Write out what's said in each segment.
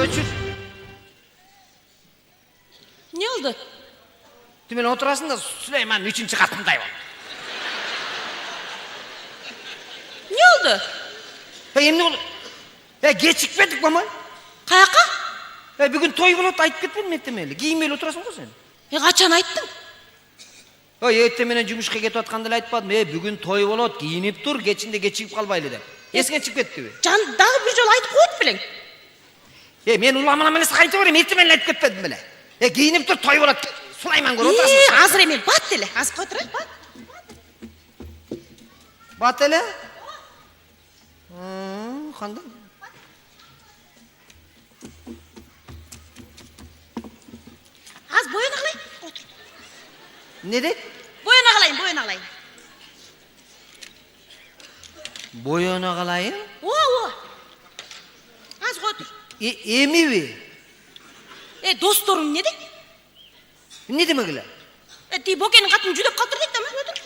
Öçür. Ne oldu? Demen oturasın da Süleyman'ın 3. katındayım. Ne oldu? Hem ne oldu? Geçikmedik mi ama? Kayaka? Bugün toy bulup ayıp gitmedin mi ettemeli? Giyinmeli oturasın mı sen? Kaçan ayttın? Ettemenen jumuşka ketip atkanda aytpadım. Bugün toy bulup giyinip dur, geçinde geçip kalbaylı de. Esine çıkıp ketti mi? Can dağı bir jol aytıp koyup bilen. Men ulamana melesi kayıtı var ya, ettemenen ayıp gitmedim bile. Giyinip dur, toy bulup Sulayman gör oturasın. Hazır emin, bat dele. Az koydur, bat. Bat ele? Kandan? Az boyun ağlayın. Otur. Ne de? Boyun ağlayın, boyun ağlayın. Boyuna kalayım. O. Az koydur. Emi mi? Dostlarım ne de? Ne demek öyle? Ti bokenin katını cüdep kaldır deyip de mi? Otur.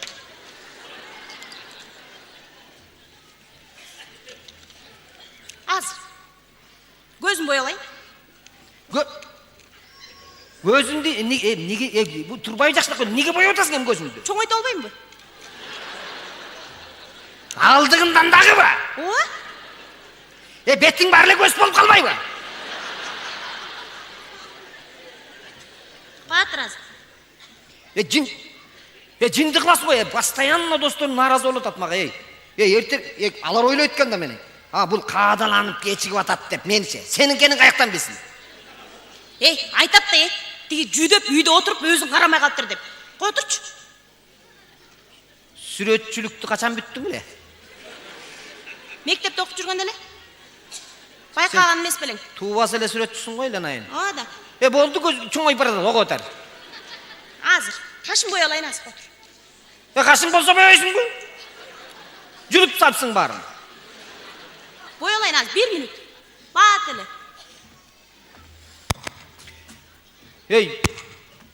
Az. Gözün boyalayın. Gözünde, bu turbayı jaksınak koy, nege boya otasın hem gözünde? Çoğun ayta olbayım mı? Aldığından dağı mı? O. Bettin barla göz bolup kalmay mı? Batır az. Cindik las koy, постоянно dostlarım narazı olup atmak, ertir, alar öyle ötken de meni. Bu kağıdalanıp geçigip atat dep, menişe, seninkenin kayaktan bilsin. Aytat da Tigi cüdep үйde oturup özün karamay kaltır dep. Koyturç. Süretçülüktü kaçan büttün bile? Mektepte okup жүргөн эле. Байкаган эмес белең. Tuğbası ile süretçüsün koy lan ayın. Да. Boldu çoğun baradan oku öter. Азыр. Кашын боялайын аз отур. Kaşın bolsa boyayısın bu. Cürüp sapsın barın. Боялайын аз 1 минут. Бат эле.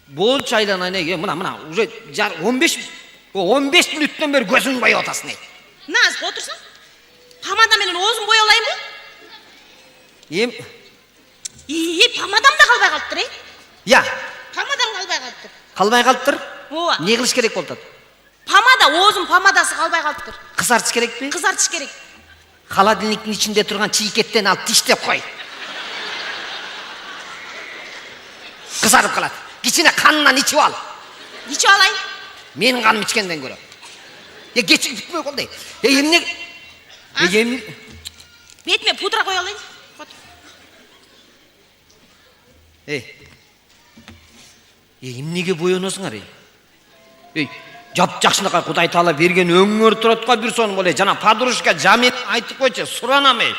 Bol çaylan ne? Mına, уже 15 minütten beri gözün boya otasın. Мына аз отурсаң. Помада менен оозун боялайынбы? Помадам да калбай калыптыр, Ya. Помадам калбай калыптыр. Kalmay kalıptır. Ооба. Ne kılış gerek oldu? Помада, оозун помадасы калбай калыптыр. Kısartış gerek mi? Кызартыш керек. Холодильниктің içinde turgan çiğketten al tişlep koy. Kızarıp kalat. İçine kanından içip al. Ичип алайын. Menin kanım içkenden göre. Geçip gitmiyor oldu. Emne... Бетиме пудра коё алайын. Emnege boyanasın arayı. Жапжакшынакай Кудай Таала берген өңөр туратка бир сонун боле. Жана подружка Жамил айтып койчу, суранамы.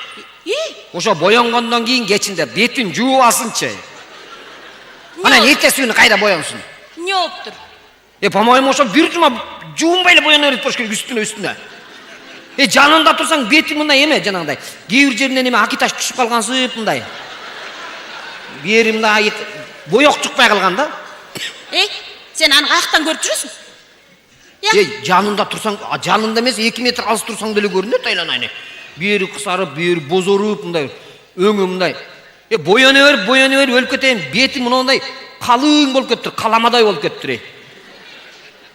Ошо боёнгондон кийин кечинде бетин жууп алсынчы. Анан эртеси күнү кайра боёнсун. Не болуптур? По-моему, ошо бир жума жуунбай эле боёно берип коюш керек үстүнө. Жанында турсаң бетиң мындай эме жанагындай. Кээ бир жеринен эме аки таш түшүп калгансып мындай. Бери мындай боёк чыкпай калган да. Сен аны каяктан көрүп жүрөсүң? Жанында турсаң, жанында эмес 2 метр алыс турсаң деле көрүнөт айланайны. Бери кысарып, бери бозоруп мындай, өңү мындай. Боёно берип өлүп кетейин. Бетиң мындай калың болуп кеттир, каламадай болуп кеттир.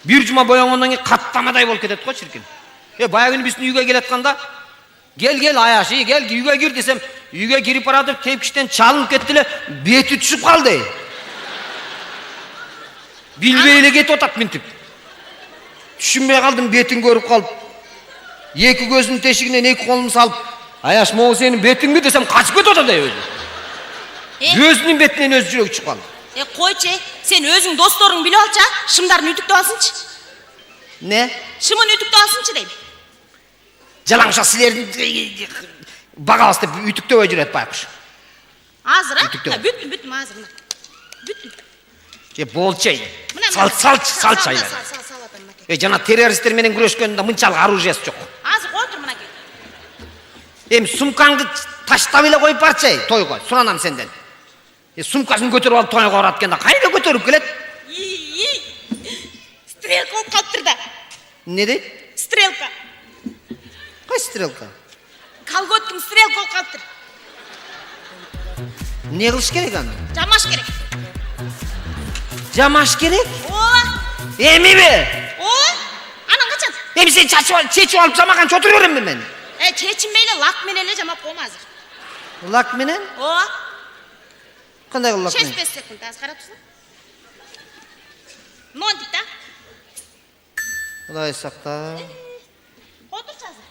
Бир жума боёнгондон кийин каттамадай болуп кетет го чиркин. Баягы күнү биздин үйгө келатканда, кел Аяш, кел үйгө кир десем, үйгө кирип баратып тепкичтен чалынып кетти эле, бети түшүп калды. Билбей эле кетип атат минтип. Түшүнбөй калдым, бетин көрүп калып. Эки көзүнүн тешигинен 2 колумду салып, Аяш, могу сенин бетиңби десем, качып кетип атат өзү. Өзүнүн бетинен өзү жүрөгү чыгып калды. Койчу, сен өзүң досторуң билип алчы, шымдарын үтүктөп алсынчы. Не? Шымын үтүктөп алсынчы дейм. Жалаңша силердин багабыз деп үтүктөбөй жүрөт байкуш. Азыр, бүттүм азыр. Бүттүм. Болчай. Сал чайлар. Жана террористтер менен күрөшкөндө мынчалык оружиясы жок. Азыр отур мынакей. Сумкаңды таштап эле коюп барчы, тойго. Суранам сенден. Сумкасын көтөрүп алып тойго барат экен да, кайда көтөрүп келет? Стрелка болуп калыптыр да. Не дейт? Стрелка. Кайсы стрелка? Колготкин стрелка болуп калыптыр. Ne kılış gerek anda? Жамаш керек. Jamaş gerek. Ооба. Emi be. Ооба. Анан качан? Emi sen çeçip alıp jamagan çoturuyorum ben. Чечинбей эле лак менен эле жамап коем азыр. Lak menen? Ооба. Kандай lak 6-5 menen? секунд азыр карап турсуң. Нон дейт да. Құдай сақта. Отурчу азыр.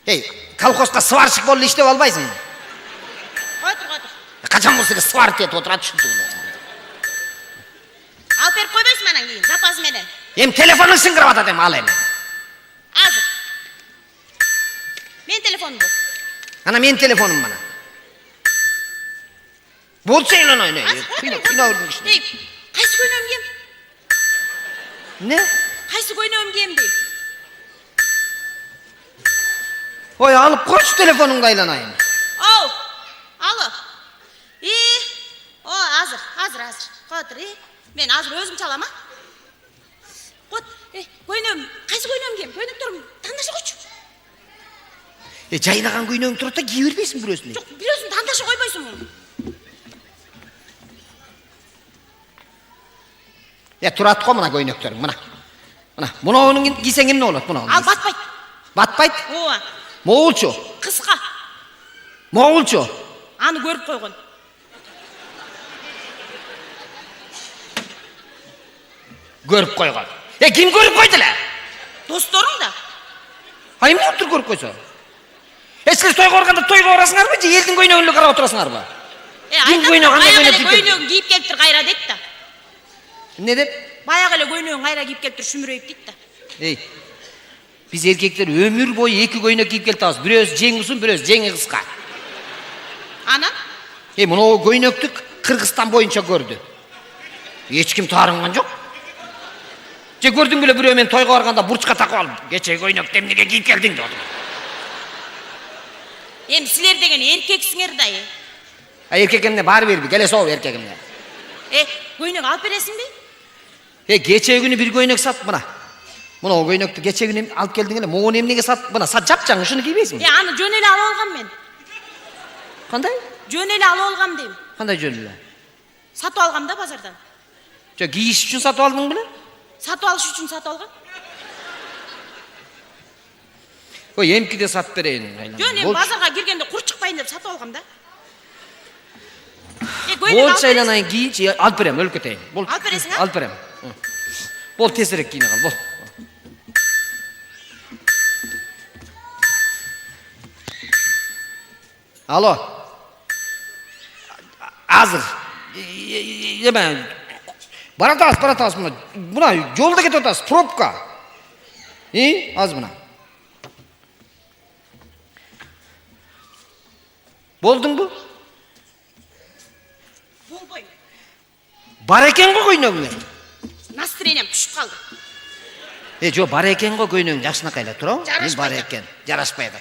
Ей, колхозға сварщик болып иштеп албайсың. Отур, отур. Қачан болса да сварить етіп отырады шүнді. Алып берип койбойсуң анан кийин запас менен. Ем телефонын сыңғырып атат ем ал эми. Азыр. Менин телефонум бул. Ана менин телефонум мана. Болса эле ойна. Кыйнап киши. Ей, кайсы көйнөгүм кийем? Не? Кайсы көйнөгүм кийем дейм. Ой, алып койчу телефонуңду айланайын. Оу. Алло. О, азыр. Котур, мен азыр өзүм чалам, а? Кот, көйнөгүм, кайсы көйнөгүм кийем? Көйнөктөрүм тандашып койчу. Жайнаган көйнөгүң турат да кие бербейсиң бирөөсүн. Жок, бирөөсүн тандашып койбойсуңбу? Турат го мына көйнөктөрүң, мына. Мына, муну кийсең эмне болот муну? Ал батпайт. Батпайт? Ооба. Моулчу. Кыска. Моулчу. Аны көрүп койгон. Көрүп койгон. Ким көрүп койду эле? Досторуң да. Эмне өтүр көрүп койсо? Силер тойго барганда тойго барасыңарбы же элдин көйнөгүн эле карап отурасыңарбы? Баягы эле көйнөгүн кийип келиптир кайра дейт да. Эмне деп? Баягы эле көйнөгүн кайра кийип келиптир шүмүрөйүп дейт да. Биз эркектер өмүр бою эки көйнөк кийип келип атабыз. Бирөөсү жең узун, бирөөсү жеңи кыска. Анан? Мына көйнөктү Кыргызстан боюнча көрдү. Эч ким таарынган жок. Же көрдүң беле бирөө мен тойго барганда бурчка такып алып, "Кече көйнөктү эмнеге кийип келдиң?" деп атып. Силер деген эркексиңер да. Эркек эмне баары берби? Келе соо эркек эмне. Көйнөк алып бересиңби? Кече күнү бир көйнөк сат мына. Мына көйнөктү кече күнү алып келдиң эле, могу эмнеге сат? Мына жапжаң ушуну кийбейсиңби? Аны жөн эле алып алгам мен. Кандай? Жөн эле алып алгам дейм. Кандай жөн эле? Сатып алгам да базардан. Жок, кийиш үчүн сатып алдың беле? Сатып алыш үчүн сатып алгам. Ой, эмкиде сатып берейин. Жөн базарга киргенде кур чыкпайын деп сатып алгам да. Болчу айланайын кийинчи алып берем, өлүп кетейин. Алып бересиң, а? Алып берем. Бол тезирээк кийине кал, бол. Алло. Азыр. Баратабыз мына жолдо кетип атабыз, пробка. Азыр мына. Болдуңбу? Болбойм. Бар экен го көйнөгүң. Настроением түшүп калды. Жок, бар экен го көйнөгүң, жакшынакай эле тура. Бар Жарашпайт. экен, жарашпайт.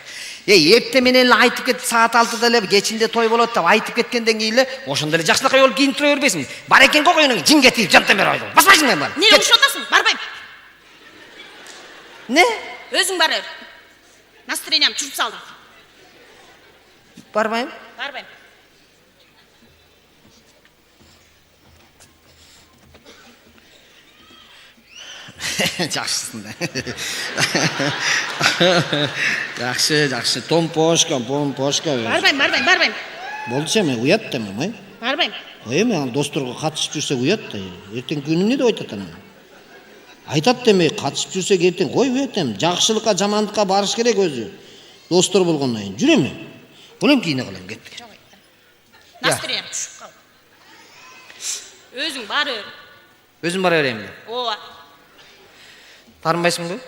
Эпте менен эле айтып кетип, саат 6-да эле кечинде той болот деп айтып кеткенден кийин эле ошондо эле жакшынакай болуп кийинип тура бербейсиңби? Бар экен го көйнөгүң, жинге тийип жантан бери ойдум. Баспайсың мен бара. Эмнеге урушуп атасың? Барбайм. Не? Өзүң бара бер. Настроением түшүп салдым. Барбайм. Барбайм. Жакшысың да. Жакшы. Помпошка. Барбайм. Болду сен мен уят да мен, Барбайм. Эми ал досторго катышып жүрсөк уят да. Эртең күнү эмне деп айтат анан? Айтат деме, катышып жүрсөк эртең кой уятем. Жакшылыкка, жамандыкка барыш керек өзү. Достор болгондон кийин жүрөм. Бунун кийине калам, кеттик. Настроением түшүп калды. Өзүң бара бер. Өзүм бара берейин. Ооба. Тарынбайсыңбы?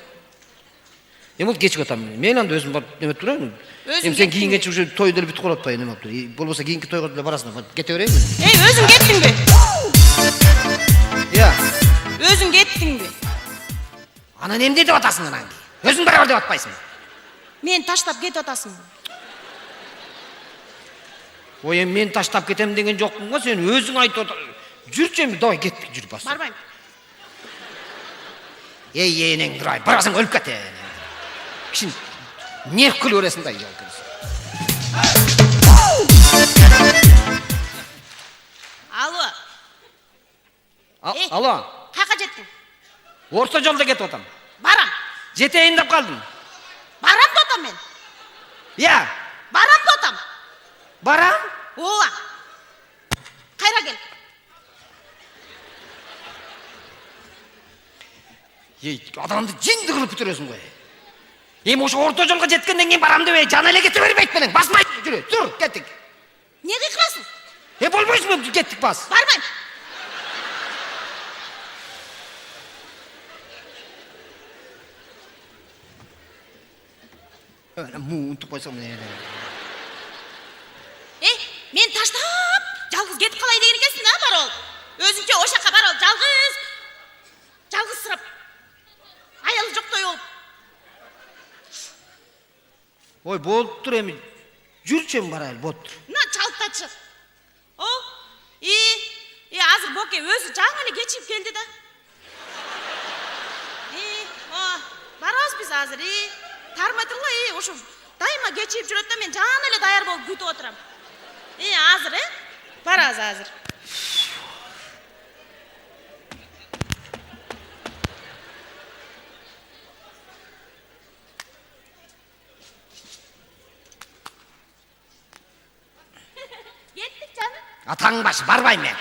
Бул кечип атам. Мен анда өзүм барып неме турайын. Сен кийингенче уже той деле бүтүп калып атпайбы, неме болуп? Болбосо кийинки тойго деле барасың. Кете берейинби? Өзүң кеттиңби? Өзүң кеттиңби? Анан эмне деп атасың анан? Өзүң бара бер деп атпайсың. Мен таштап кетип атасың. Ой, мен таштап кетем деген жокмун го, сен өзүң айтып атасың. Жүрчү эми, давай кеттик, жүрүп бас. Барбайм. Энең турай, барасың өлүп кете. Кишин не кылып бересиң да, Алло. Алло, Қақа жеттің? орта жолда кетіп атам. Барам. Жетейін деп қалдым. Барам да отам мен. Я, Барам да отам. барам. Ооба. Қайра кел. Адамды жинді қылып бітіресің ғой. Ошо орта жолға жеткенден кейін барам деп жана эле кете бербейт менен. Басмай жүрө. Тур, кеттик. Не қиқырасың? Болбойсың, кеттик бас. Бармайм. Муынтып қойсам не. Мен таштап, жалғыз кетіп қалай деген екенсің, а, бар ол. Өзіңше о жаққа бар ол, жалғыз сырап. Аялы жоқтай олып. Ой, болып тұр эми. Жүрчем барайыл, болып тұр. Мына чалтачы. Азыр Боке өзі жаңы эле кечип келди да. Барабыз биз азыр. Тармай тургула, ошо дайыма кечип жүрөт да, мен жаңы эле даяр болуп күтүп отурам. Азыр, барабыз азыр. Кеттик жаным. Атаң башы, барбайм мен.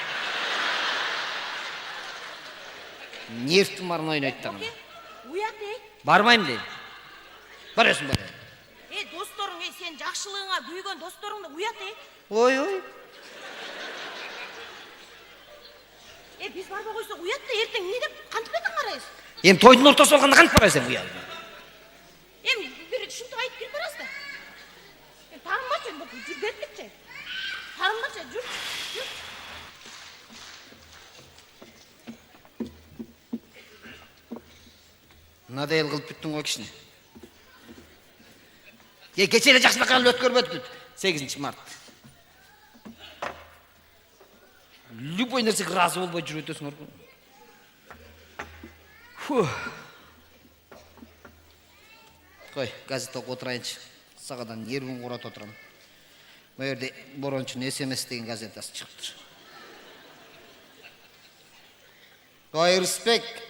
Нервтің барын ойнайды да. Уят, Бармайм дейм. Барасың, барайын. Досторың, сен жақшылығыңа күйгөн досторыңды уят, Ой. Біз барба қойсақ уят та, ертең не деп қантып етін қарайыз? Тойдың ортасы болғанда қантып барасың уят? Bir шынты айтып келіп барасыз да. Тарынбашы, жүр кеттікші. Тарынбашы, жүр. Мынадай ел қылып бүттің ғой кішіне. Кечеле жақсылыққа өткөрбөдүк. 8 март. Любой нәрсеге разы болбой жүрүп өтөсүңөр го. Кой, газет окуп отурайынчы. Сагадан 20 күн курат отурам. Бу жерде Борончун СМС деген газетасы чыгыптыр. Ой, респект.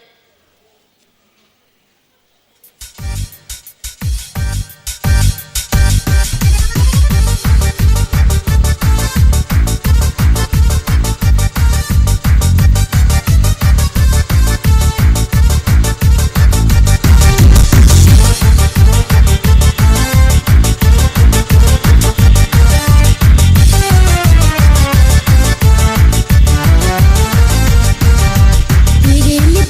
Negelik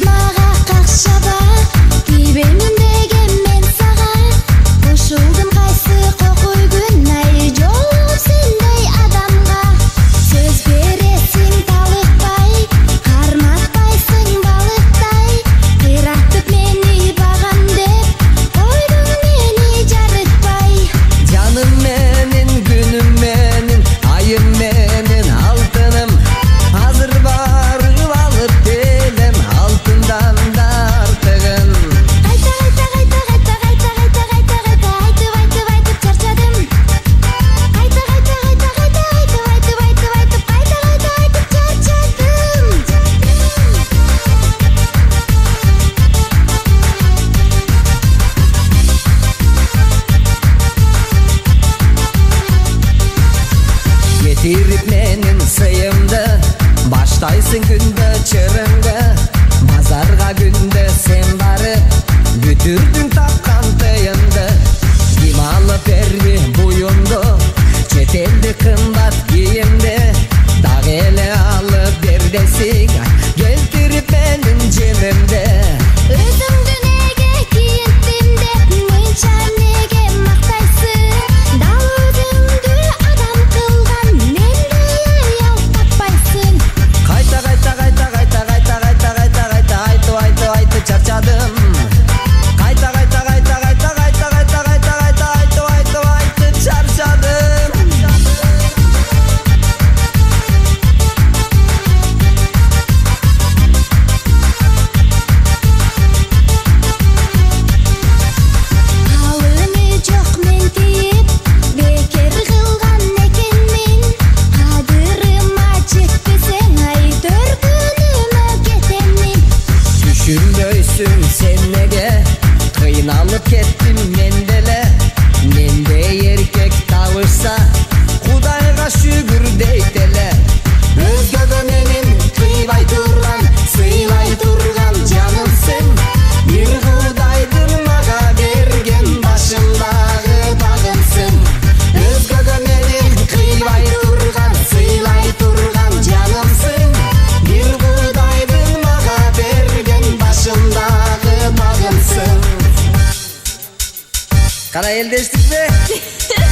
eldeştik mi?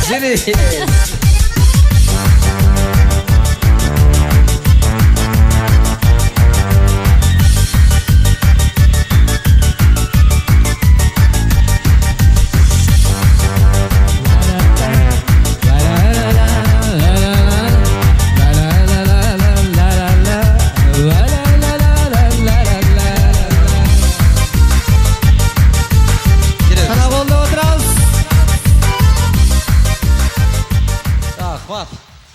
Жүрейік.